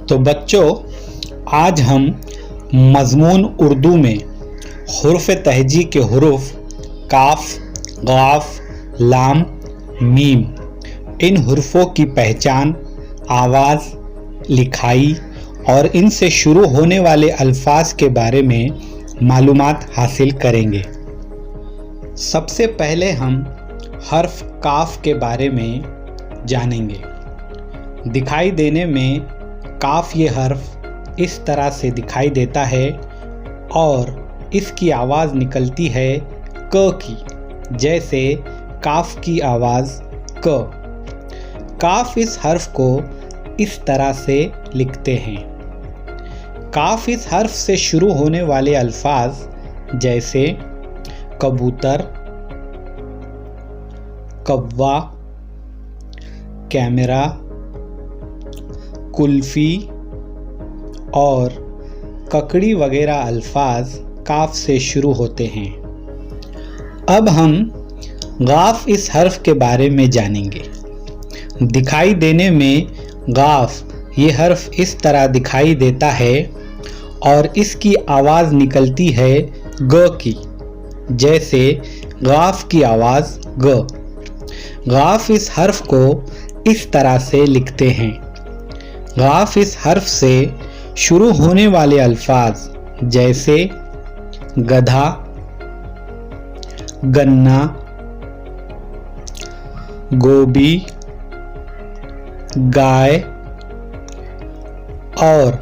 تو بچوں، آج ہم مضمون اردو میں حروف تہجی کے حروف کاف، قاف، لام، میم، ان حروفوں کی پہچان، آواز، لکھائی اور ان سے شروع ہونے والے الفاظ کے بارے میں معلومات حاصل کریں گے۔ سب سے پہلے ہم حرف کاف کے بارے میں جانیں گے۔ دکھائی دینے میں کاف یہ حرف اس طرح سے دکھائی دیتا ہے اور اس کی آواز نکلتی ہے ک کی، جیسے کاف کی آواز ک۔ کاف اس حرف کو اس طرح سے لکھتے ہیں۔ کاف اس حرف سے شروع ہونے والے الفاظ جیسے کبوتر، کوا، کیمرہ، کلفی اور ککڑی وغیرہ الفاظ کاف سے شروع ہوتے ہیں۔ اب ہم قاف اس حرف کے بارے میں جانیں گے۔ دکھائی دینے میں قاف یہ حرف اس طرح دکھائی دیتا ہے اور اس کی آواز نکلتی ہے گ کی، جیسے قاف کی آواز گ۔ قاف اس حرف کو اس طرح سے لکھتے ہیں۔ قاف اس حرف سے شروع ہونے والے الفاظ جیسے گدھا، گنا، گوبھی، گائے اور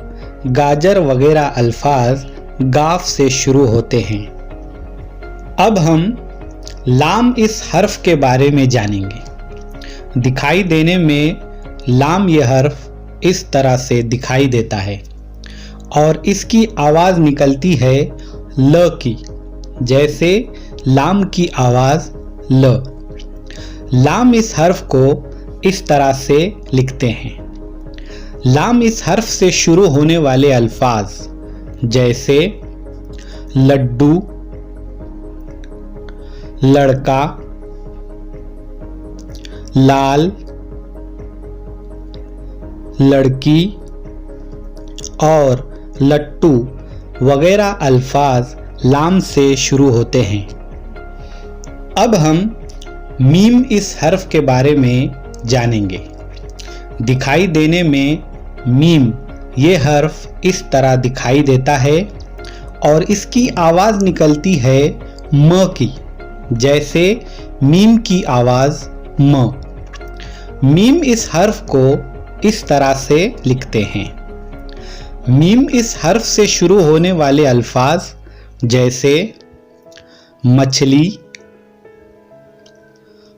گاجر وغیرہ الفاظ قاف سے شروع ہوتے ہیں۔ اب ہم لام اس حرف کے بارے میں جانیں گے۔ دکھائی دینے میں لام یہ حرف اس طرح سے دکھائی دیتا ہے اور اس کی آواز نکلتی ہے ل کی، جیسے لام کی آواز ل۔ لام اس حرف کو اس طرح سے لکھتے ہیں۔ لام اس حرف سے شروع ہونے والے الفاظ جیسے لڈو، لڑکا، لال، لڑکی اور لٹو وغیرہ الفاظ لام سے شروع ہوتے ہیں۔ اب ہم میم اس حرف کے بارے میں جانیں گے۔ دکھائی دینے میں میم یہ حرف اس طرح دکھائی دیتا ہے اور اس کی آواز نکلتی ہے م کی، جیسے میم کی آواز م۔ میم اس حرف کو اس طرح سے لکھتے ہیں۔ میم اس حرف سے شروع ہونے والے الفاظ جیسے مچھلی،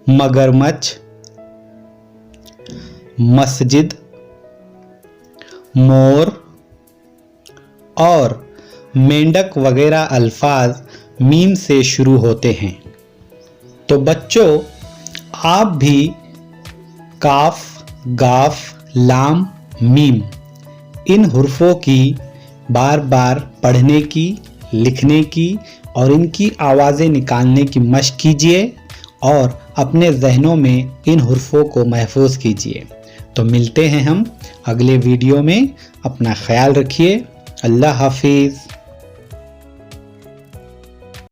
مگرمچھ، مسجد، مور اور مینڈک وغیرہ الفاظ میم سے شروع ہوتے ہیں۔ تو بچوں، آپ بھی کاف، قاف، لام، میم ان حروفوں کی بار بار پڑھنے کی، لکھنے کی اور ان کی آوازیں نکالنے کی مشق کیجیے اور اپنے ذہنوں میں ان حروفوں کو محفوظ کیجیے۔ تو ملتے ہیں ہم اگلے ویڈیو میں۔ اپنا خیال رکھیے۔ اللہ حافظ۔